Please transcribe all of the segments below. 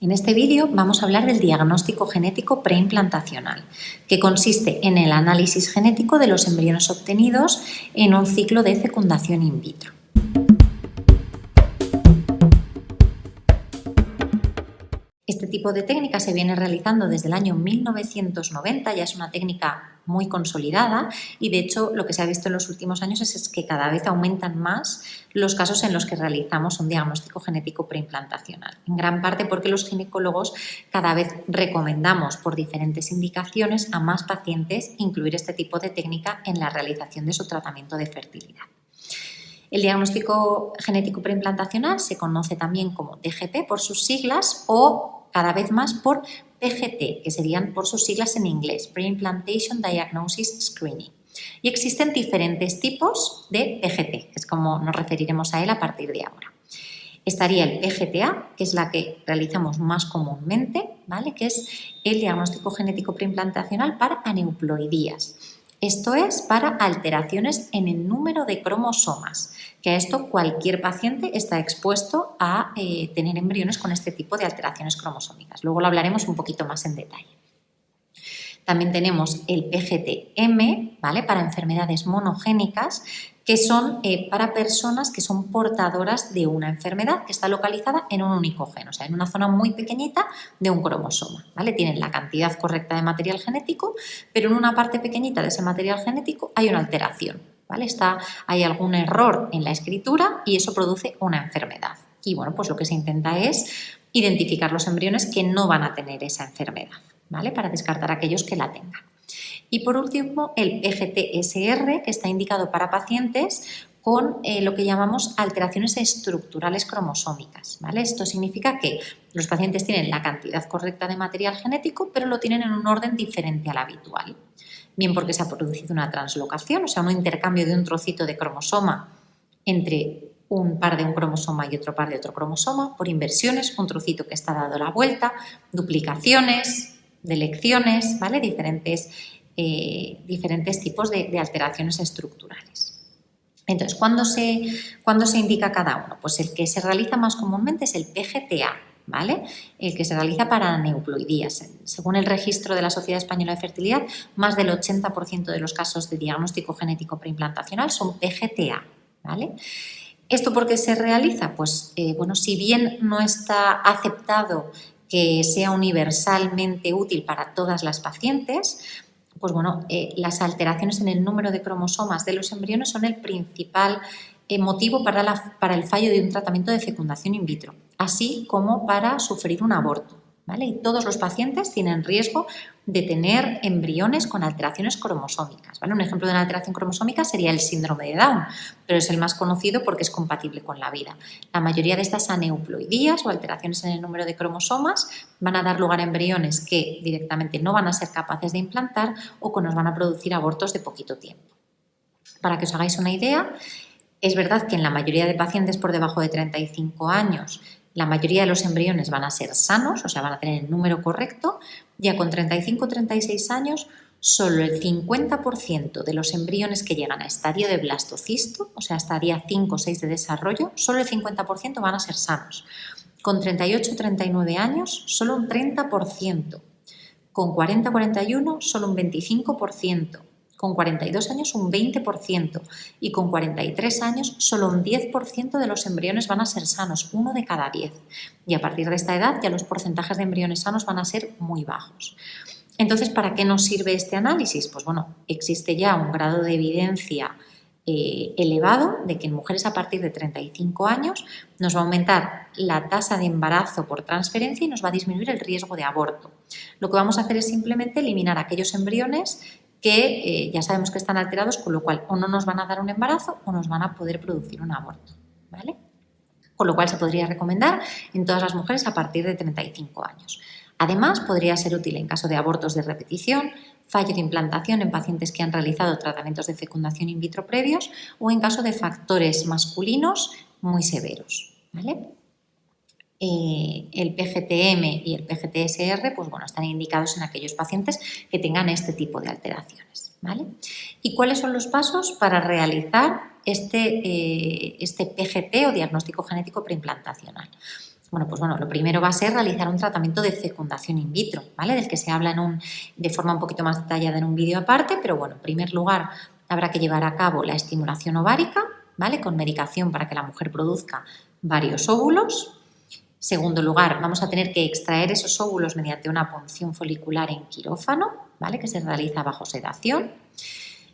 En este vídeo vamos a hablar del diagnóstico genético preimplantacional, que consiste en el análisis genético de los embriones obtenidos en un ciclo de fecundación in vitro. Este tipo de técnica se viene realizando desde el año 1990, ya es una técnica muy consolidada y de hecho lo que se ha visto en los últimos años es que cada vez aumentan más los casos en los que realizamos un diagnóstico genético preimplantacional, en gran parte porque los ginecólogos cada vez recomendamos por diferentes indicaciones a más pacientes incluir este tipo de técnica en la realización de su tratamiento de fertilidad. El diagnóstico genético preimplantacional se conoce también como DGP por sus siglas o cada vez más por PGT, que serían por sus siglas en inglés, Preimplantation Diagnosis Screening. Y existen diferentes tipos de PGT, que es como nos referiremos a él a partir de ahora. Estaría el PGTA, que es la que realizamos más comúnmente, ¿vale? Que es el diagnóstico genético preimplantacional para aneuploidías. Esto es para alteraciones en el número de cromosomas, que a esto cualquier paciente está expuesto a tener embriones con este tipo de alteraciones cromosómicas. Luego lo hablaremos un poquito más en detalle. También tenemos el PGT-M, ¿vale? Para enfermedades monogénicas, que son para personas que son portadoras de una enfermedad que está localizada en un único gen, o sea, en una zona muy pequeñita de un cromosoma, ¿vale? Tienen la cantidad correcta de material genético, pero en una parte pequeñita de ese material genético hay una alteración, ¿vale? Hay algún error en la escritura y eso produce una enfermedad. Y bueno, pues lo que se intenta es identificar los embriones que no van a tener esa enfermedad, ¿vale? Para descartar aquellos que la tengan. Y por último, el PGT-SR, que está indicado para pacientes con lo que llamamos alteraciones estructurales cromosómicas, ¿vale? Esto significa que los pacientes tienen la cantidad correcta de material genético, pero lo tienen en un orden diferente al habitual. Bien porque se ha producido una translocación, o sea, un intercambio de un trocito de cromosoma entre un par de un cromosoma y otro par de otro cromosoma, por inversiones, un trocito que está dado la vuelta, duplicaciones, delecciones, ¿vale? Diferentes tipos de alteraciones estructurales. Entonces, ¿cuándo se indica cada uno? Pues el que se realiza más comúnmente es el PGTA, ¿vale? El que se realiza para aneuploidías. Según el registro de la Sociedad Española de Fertilidad, más del 80% de los casos de diagnóstico genético preimplantacional son PGTA, ¿vale? ¿Esto por qué se realiza? Pues, bueno, si bien no está aceptado que sea universalmente útil para todas las pacientes, pues bueno, las alteraciones en el número de cromosomas de los embriones son el principal motivo para el fallo de un tratamiento de fecundación in vitro, así como para sufrir un aborto, ¿vale? Y todos los pacientes tienen riesgo de tener embriones con alteraciones cromosómicas, ¿vale? Un ejemplo de una alteración cromosómica sería el síndrome de Down, pero es el más conocido porque es compatible con la vida. La mayoría de estas aneuploidías o alteraciones en el número de cromosomas van a dar lugar a embriones que directamente no van a ser capaces de implantar o que nos van a producir abortos de poquito tiempo. Para que os hagáis una idea, es verdad que en la mayoría de pacientes por debajo de 35 años la mayoría de los embriones van a ser sanos, o sea, van a tener el número correcto. Ya con 35 o 36 años, solo el 50% de los embriones que llegan a estadio de blastocisto, o sea, hasta día 5 o 6 de desarrollo, solo el 50% van a ser sanos. Con 38 o 39 años, solo un 30%. Con 40 o 41, solo un 25%. Con 42 años un 20% y con 43 años solo un 10% de los embriones van a ser sanos, 1 de cada 10. Y a partir de esta edad ya los porcentajes de embriones sanos van a ser muy bajos. Entonces, ¿para qué nos sirve este análisis? Pues bueno, existe ya un grado de evidencia elevado de que en mujeres a partir de 35 años nos va a aumentar la tasa de embarazo por transferencia y nos va a disminuir el riesgo de aborto. Lo que vamos a hacer es simplemente eliminar aquellos embriones que ya sabemos que están alterados, con lo cual o no nos van a dar un embarazo o nos van a poder producir un aborto, ¿vale? Con lo cual se podría recomendar en todas las mujeres a partir de 35 años. Además, podría ser útil en caso de abortos de repetición, fallo de implantación en pacientes que han realizado tratamientos de fecundación in vitro previos o en caso de factores masculinos muy severos, ¿vale? El PGT-M y el PGT-SR pues bueno, están indicados en aquellos pacientes que tengan este tipo de alteraciones, ¿vale? ¿Y cuáles son los pasos para realizar este PGT o diagnóstico genético preimplantacional? lo primero va a ser realizar un tratamiento de fecundación in vitro, ¿vale? Del que se habla de forma un poquito más detallada en un vídeo aparte, pero bueno, en primer lugar habrá que llevar a cabo la estimulación ovárica, ¿vale? Con medicación para que la mujer produzca varios óvulos. Segundo lugar, vamos a tener que extraer esos óvulos mediante una punción folicular en quirófano, ¿vale? Que se realiza bajo sedación.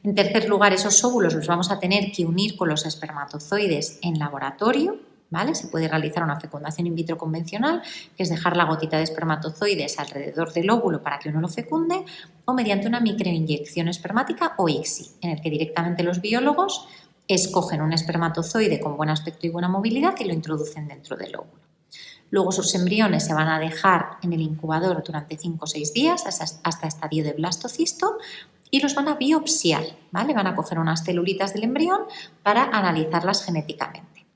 En tercer lugar, esos óvulos los vamos a tener que unir con los espermatozoides en laboratorio, ¿vale? Se puede realizar una fecundación in vitro convencional, que es dejar la gotita de espermatozoides alrededor del óvulo para que uno lo fecunde, o mediante una microinyección espermática o ICSI, en el que directamente los biólogos escogen un espermatozoide con buen aspecto y buena movilidad y lo introducen dentro del óvulo. Luego sus embriones se van a dejar en el incubador durante 5 o 6 días hasta estadio de blastocisto y los van a biopsiar, ¿vale? Van a coger unas celulitas del embrión para analizarlas genéticamente.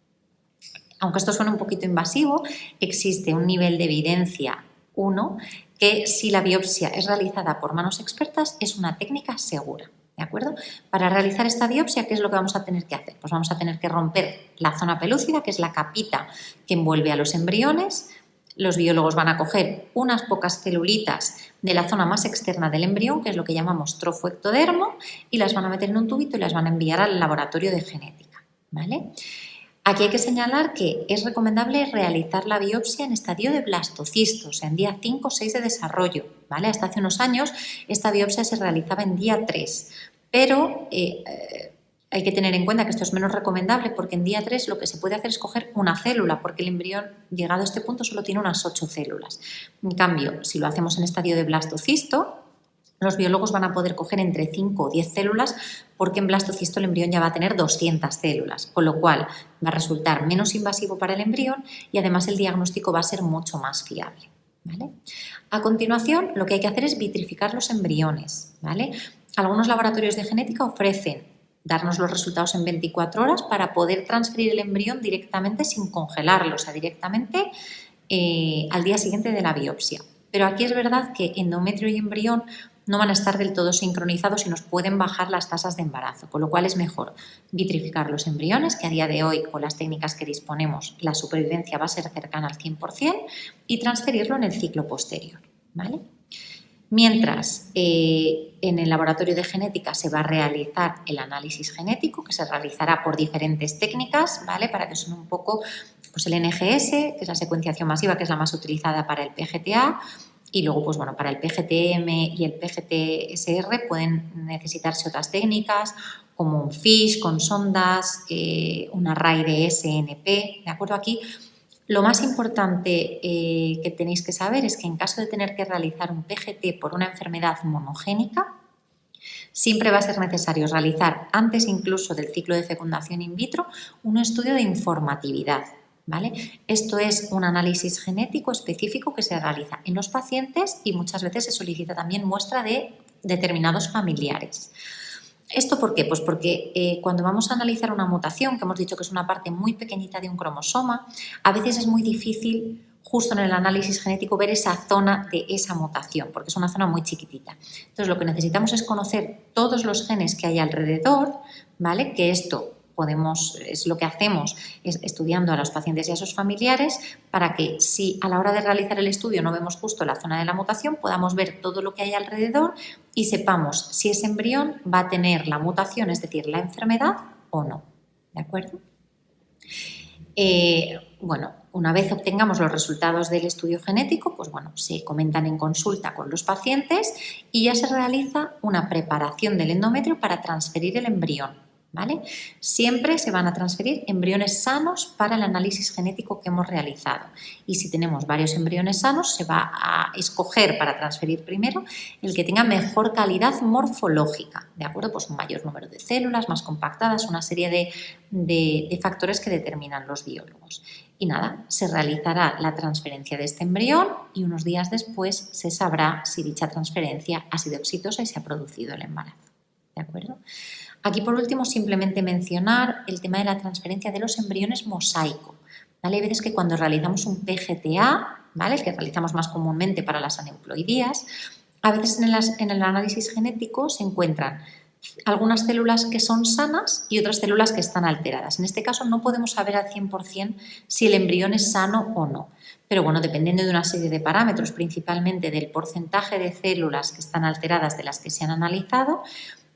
Aunque esto suene un poquito invasivo, existe un nivel de evidencia 1 que si la biopsia es realizada por manos expertas es una técnica segura, ¿de acuerdo? Para realizar esta biopsia, ¿qué es lo que vamos a tener que hacer? Pues vamos a tener que romper la zona pelúcida, que es la capita que envuelve a los embriones. Los biólogos van a coger unas pocas celulitas de la zona más externa del embrión, que es lo que llamamos trofoectodermo, y las van a meter en un tubito y las van a enviar al laboratorio de genética, ¿vale? Aquí hay que señalar que es recomendable realizar la biopsia en estadio de blastocisto, o sea, en día 5 o 6 de desarrollo, ¿vale? Hasta hace unos años esta biopsia se realizaba en día 3, pero hay que tener en cuenta que esto es menos recomendable porque en día 3 lo que se puede hacer es coger una célula, porque el embrión, llegado a este punto, solo tiene unas 8 células. En cambio, si lo hacemos en estadio de blastocisto, los biólogos van a poder coger entre 5 o 10 células porque en blastocisto el embrión ya va a tener 200 células, con lo cual va a resultar menos invasivo para el embrión y además el diagnóstico va a ser mucho más fiable, ¿vale? A continuación, lo que hay que hacer es vitrificar los embriones, ¿vale? Algunos laboratorios de genética ofrecen darnos los resultados en 24 horas para poder transferir el embrión directamente sin congelarlo, o sea, directamente al día siguiente de la biopsia. Pero aquí es verdad que endometrio y embrión no van a estar del todo sincronizados y nos pueden bajar las tasas de embarazo, con lo cual es mejor vitrificar los embriones, que a día de hoy, con las técnicas que disponemos, la supervivencia va a ser cercana al 100%, y transferirlo en el ciclo posterior, ¿vale? Mientras, en el laboratorio de genética se va a realizar el análisis genético, que se realizará por diferentes técnicas, ¿vale? Para que son un poco pues el NGS, que es la secuenciación masiva, que es la más utilizada para el PGTA, y luego, pues bueno, para el PGTM y el PGTSR pueden necesitarse otras técnicas, como un FISH con sondas, un array de SNP, ¿de acuerdo? Aquí lo más importante que tenéis que saber es que en caso de tener que realizar un PGT por una enfermedad monogénica, siempre va a ser necesario realizar, antes incluso del ciclo de fecundación in vitro, un estudio de informatividad, ¿vale? Esto es un análisis genético específico que se realiza en los pacientes y muchas veces se solicita también muestra de determinados familiares. ¿Esto por qué? Pues porque cuando vamos a analizar una mutación, que hemos dicho que es una parte muy pequeñita de un cromosoma, a veces es muy difícil justo en el análisis genético ver esa zona de esa mutación, porque es una zona muy chiquitita. Entonces, lo que necesitamos es conocer todos los genes que hay alrededor, ¿vale? Que esto es lo que hacemos es estudiando a los pacientes y a sus familiares para que si a la hora de realizar el estudio no vemos justo la zona de la mutación, podamos ver todo lo que hay alrededor y sepamos si ese embrión va a tener la mutación, es decir, la enfermedad o no. ¿De acuerdo? Bueno, una vez obtengamos los resultados del estudio genético, pues bueno, se comentan en consulta con los pacientes y ya se realiza una preparación del endometrio para transferir el embrión, ¿vale? Siempre se van a transferir embriones sanos para el análisis genético que hemos realizado y si tenemos varios embriones sanos se va a escoger para transferir primero el que tenga mejor calidad morfológica, ¿de acuerdo? Pues un mayor número de células, más compactadas, una serie de factores que determinan los biólogos. Y nada, se realizará la transferencia de este embrión y unos días después se sabrá si dicha transferencia ha sido exitosa y se ha producido el embarazo, ¿de acuerdo? Aquí, por último, simplemente mencionar el tema de la transferencia de los embriones mosaico, ¿vale? Hay veces que cuando realizamos un PGTA, ¿vale? El que realizamos más comúnmente para las aneuploidías, a veces en el análisis genético se encuentran algunas células que son sanas y otras células que están alteradas. En este caso no podemos saber al 100% si el embrión es sano o no, pero bueno, dependiendo de una serie de parámetros, principalmente del porcentaje de células que están alteradas de las que se han analizado,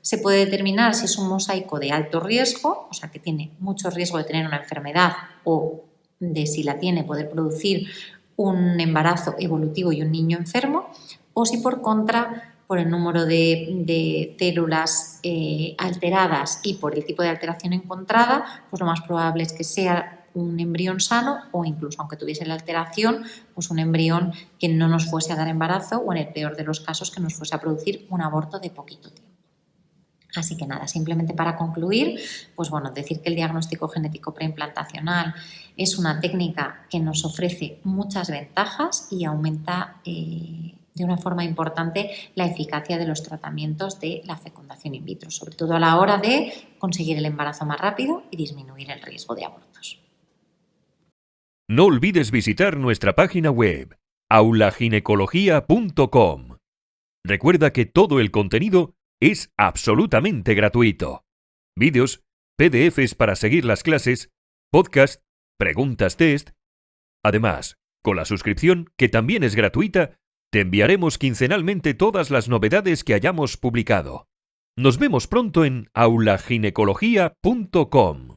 se puede determinar si es un mosaico de alto riesgo, o sea que tiene mucho riesgo de tener una enfermedad o de, si la tiene, poder producir un embarazo evolutivo y un niño enfermo, o si por contra, por el número de células alteradas y por el tipo de alteración encontrada, pues lo más probable es que sea un embrión sano o incluso, aunque tuviese la alteración, pues un embrión que no nos fuese a dar embarazo o en el peor de los casos que nos fuese a producir un aborto de poquito tiempo. Así que nada, simplemente para concluir, pues bueno, decir que el diagnóstico genético preimplantacional es una técnica que nos ofrece muchas ventajas y aumenta de una forma importante la eficacia de los tratamientos de la fecundación in vitro, sobre todo a la hora de conseguir el embarazo más rápido y disminuir el riesgo de abortos. No olvides visitar nuestra página web, aulaginecología.com. Recuerda que todo el contenido es absolutamente gratuito. Vídeos, PDFs para seguir las clases, podcast, preguntas test. Además, con la suscripción, que también es gratuita, te enviaremos quincenalmente todas las novedades que hayamos publicado. Nos vemos pronto en aulaginecología.com.